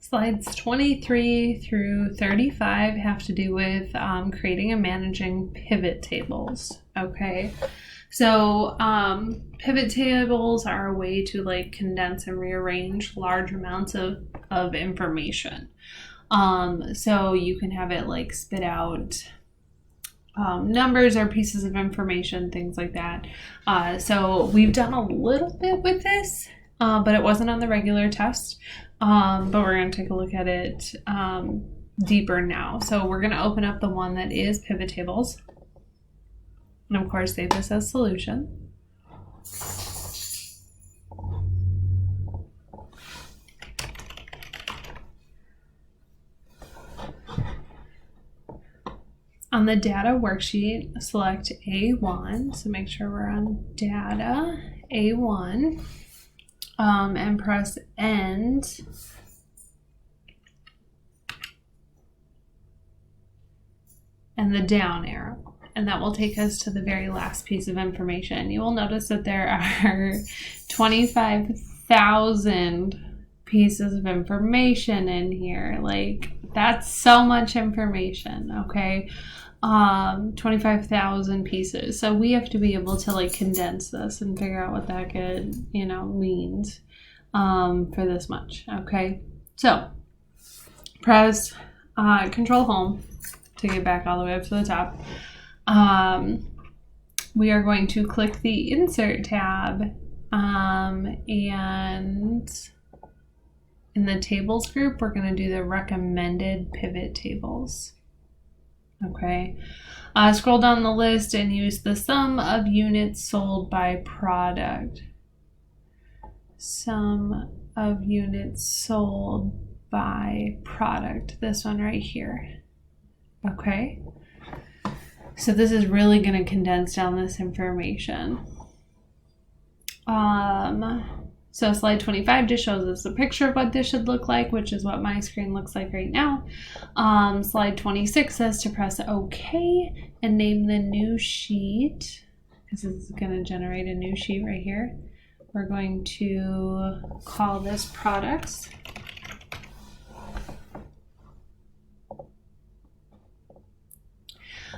Slides 23 through 35 have to do with creating and managing pivot tables. Okay, so pivot tables are a way to like condense and rearrange large amounts of information. So you can have it like spit out numbers or pieces of information, things like that. So we've done a little bit with this, but it wasn't on the regular test. But we're going to take a look at it deeper now. So we're going to open up the one that is pivot tables. And of course, save this as solution. On the data worksheet, select A1. So make sure we're on data, A1. And press end. And the down arrow. And that will take us to the very last piece of information. You will notice that there are 25,000 pieces of information in here. Like, that's so much information, okay? 25,000 pieces. So we have to be able to like condense this and figure out what that could, means for this much. Okay. So press Control Home to get back all the way up to the top. We are going to click the Insert tab, and in the Tables group, we're going to do the recommended pivot tables. Okay, scroll down the list and use the sum of units sold by product. Sum of units sold by product. This one right here. Okay, so this is really going to condense down this information. So slide 25 just shows us a picture of what this should look like, which is what my screen looks like right now. Slide 26 says to press OK and name the new sheet, because this is going to generate a new sheet right here. We're going to call this products.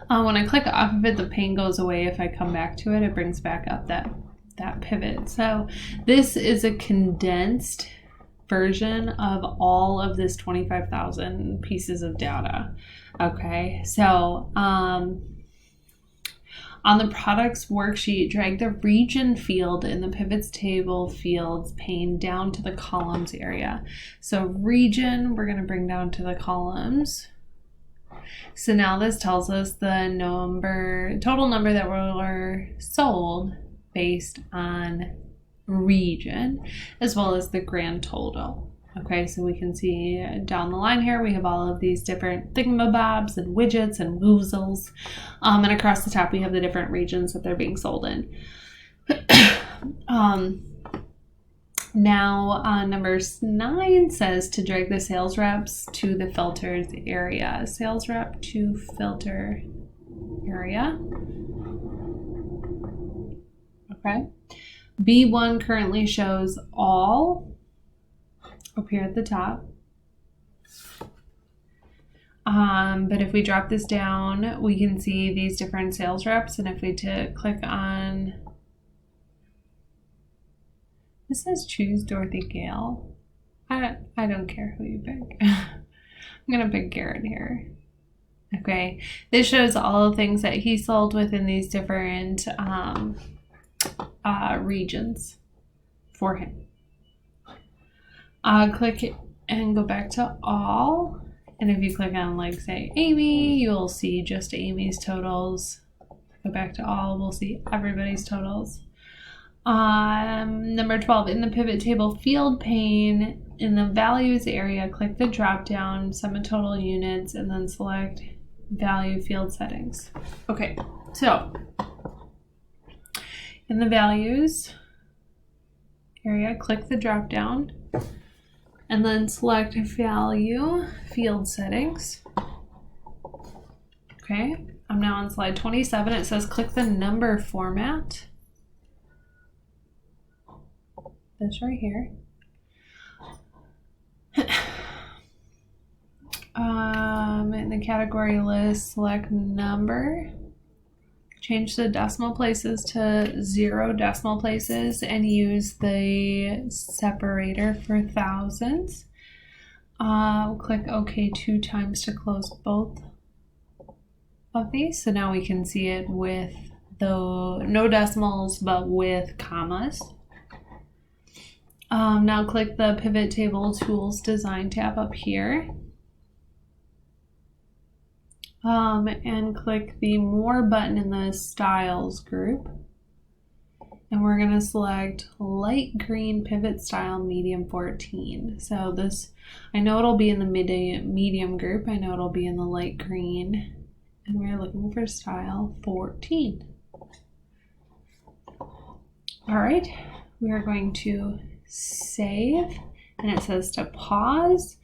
When I click off of it, the pane goes away. If I come back to it, it brings back up that pivot. So this is a condensed version of all of this 25,000 pieces of data. Okay, so on the products worksheet, drag the region field in the pivots table fields pane down to the columns area. So region, we're going to bring down to the columns. So now this tells us the total number that were sold based on region, as well as the grand total. Okay, so we can see down the line here, we have all of these different thingamabobs and widgets and woozles. And across the top, we have the different regions that they're being sold in. Now, number 9 says to drag the sales reps to the filters area. Sales rep to filter area. Okay. B1 currently shows all up here at the top. But if we drop this down, we can see these different sales reps. And if we click on, this says choose Dorothy Gale. I don't care who you pick. I'm going to pick Garrett here. Okay. This shows all the things that he sold within these different regions for him. Click it and go back to all. And if you click on, like, say, Amy, you'll see just Amy's totals. Go back to all, we'll see everybody's totals. Number 12, in the pivot table field pane, in the values area, click the drop down, sum of total units, and then select value field settings. Okay, so in the values area, click the drop down and then select value field settings. Okay, I'm now on slide 27. It says click the number format. This right here. category list, select number, change the decimal places to 0 decimal places, and use the separator for thousands. Click OK 2 times to close both of these. So now we can see it with the no decimals, but with commas. Now click the Pivot Table Tools Design tab up here. And click the More button in the Styles group. And we're going to select light green pivot style medium 14. So this, I know it'll be in the medium group. I know it'll be in the light green. And we're looking for style 14. All right, we are going to save, and it says to pause.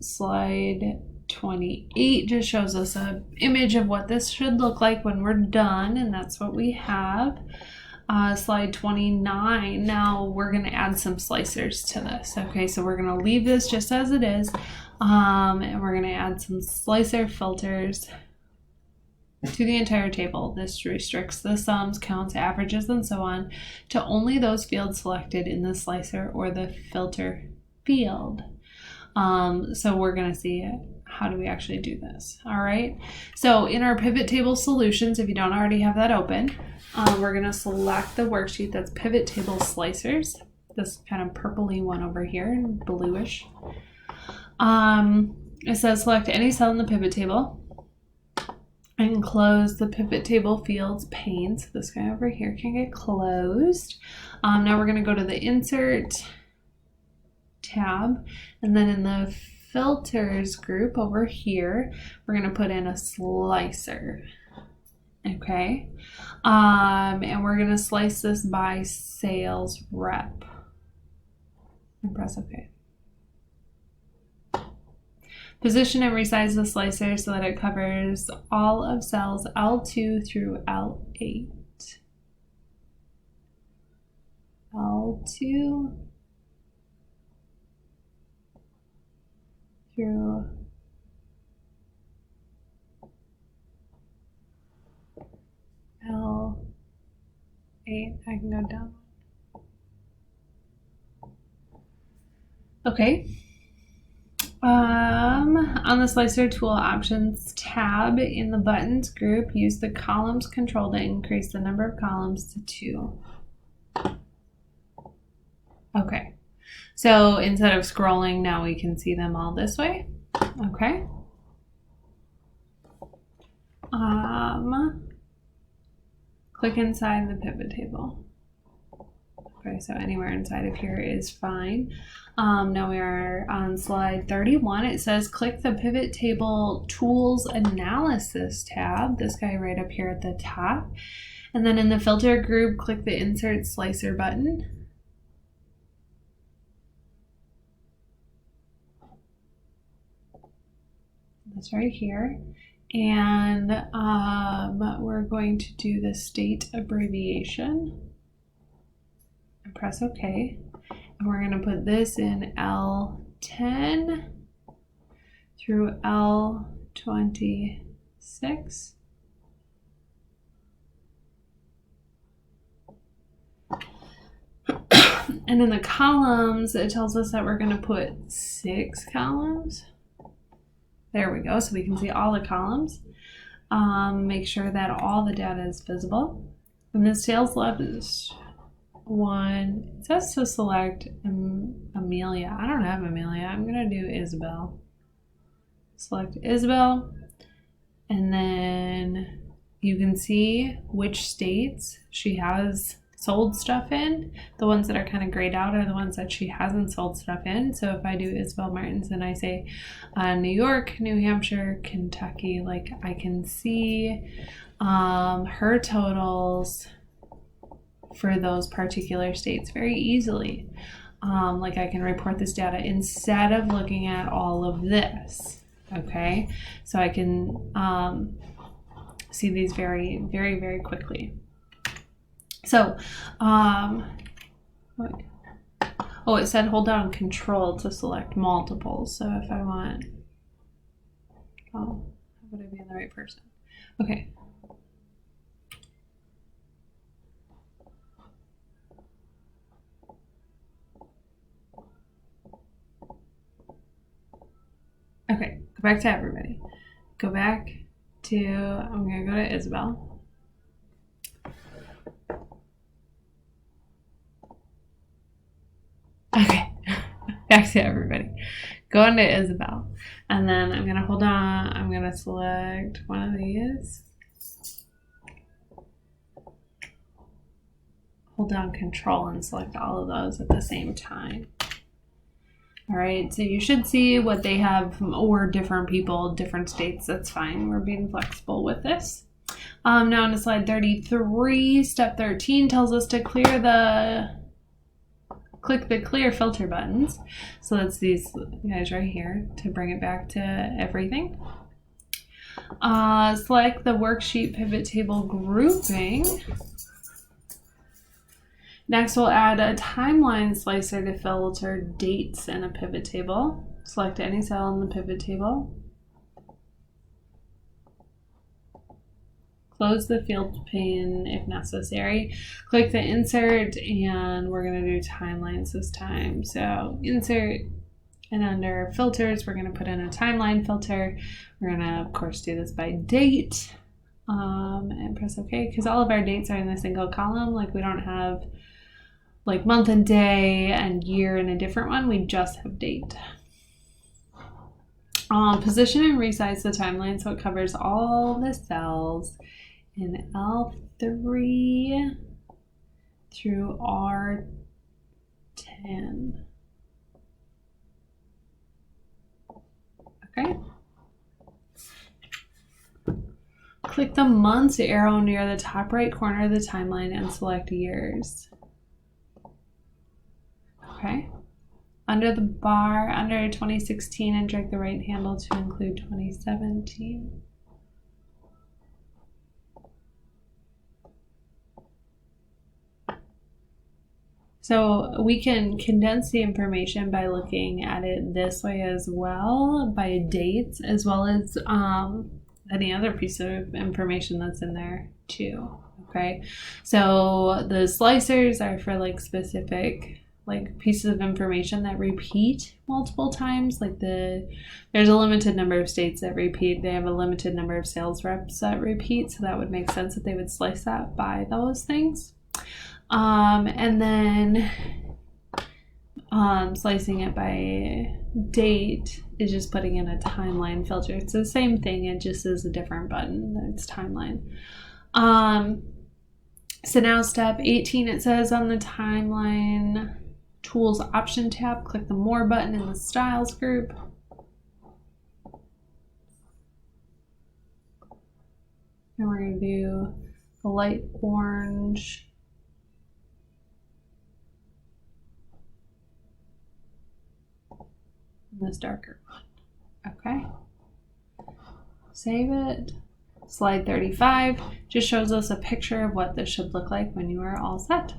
Slide 28 just shows us an image of what this should look like when we're done, and that's what we have. Slide 29, now we're going to add some slicers to this. Okay, so we're going to leave this just as it is, and we're going to add some slicer filters to the entire table. This restricts the sums, counts, averages, and so on to only those fields selected in the slicer or the filter field. So we're going to see how do we actually do this. All right, so in our pivot table solutions, if you don't already have that open, we're going to select the worksheet that's pivot table slicers, this kind of purpley one over here, bluish. It says select any cell in the pivot table and close the pivot table fields pane. So this guy over here can get closed. Now we're going to go to the insert tab, and then in the filters group over here, we're going to put in a slicer. Okay. And we're going to slice this by sales rep and press OK. Position and resize the slicer so that it covers all of cells L2 through L8. L2 through L8. I can go down. Okay. On the slicer tool options tab in the buttons group, use the columns control to increase the number of columns to 2. Okay, so instead of scrolling, now we can see them all this way. Okay. Click inside the pivot table. Okay, so anywhere inside of here is fine. Now we are on slide 31. It says click the Pivot Table Tools Analysis tab, this guy right up here at the top. And then in the filter group, click the Insert Slicer button. That's right here. And we're going to do the state abbreviation. And press OK. And we're going to put this in L10 through L26. And in the columns, it tells us that we're going to put 6 columns. There we go, so we can see all the columns. Make sure that all the data is visible. And the sales left is 1. It says to select Amelia. I don't have Amelia. I'm going to do Isabel. Select Isabel. And then you can see which states she has sold stuff in. The ones that are kind of grayed out are the ones that she hasn't sold stuff in. So if I do Isabel Martins and I say New York, New Hampshire, Kentucky, like I can see her totals for those particular states very easily. Like I can report this data instead of looking at all of this. Okay, so I can see these very, very, very quickly. So, it said hold down Control to select multiples. So if I want Oh, how would I be on the right person? Okay. Okay, go back to everybody. Go back to, I'm going to go to Isabel. Okay, back to everybody. Go into Isabel. And then I'm going to hold on. I'm going to select one of these. Hold down Control and select all of those at the same time. All right, so you should see what they have, or different people, different states. That's fine. We're being flexible with this. Now on to slide 33, step 13 tells us to click the clear filter buttons. So that's these guys right here to bring it back to everything. Select the worksheet pivot table grouping. Next, we'll add a timeline slicer to filter dates in a pivot table. Select any cell in the pivot table. Close the field pane if necessary. Click the insert, and we're going to do timelines this time. So insert, and under filters, we're going to put in a timeline filter. We're going to, of course, do this by date, and press OK, because all of our dates are in a single column. Like, we don't have like month and day and year in a different one. We just have date. Position and resize the timeline so it covers all the cells in L3 through R10. Okay. Click the months arrow near the top right corner of the timeline and select years. Okay. Under the bar, under 2016, and drag the right handle to include 2017. So we can condense the information by looking at it this way as well, by dates, as well as any other piece of information that's in there too. Okay. So the slicers are for like specific like pieces of information that repeat multiple times. Like there's a limited number of states that repeat. They have a limited number of sales reps that repeat. So that would make sense that they would slice that by those things. And then slicing it by date is just putting in a timeline filter. It's the same thing. It just is a different button. It's timeline. So now step 18, it says on the timeline tools option tab, click the more button in the styles group. And we're going to do the light orange. And this darker one. Okay. Save it. Slide 35 just shows us a picture of what this should look like when you are all set.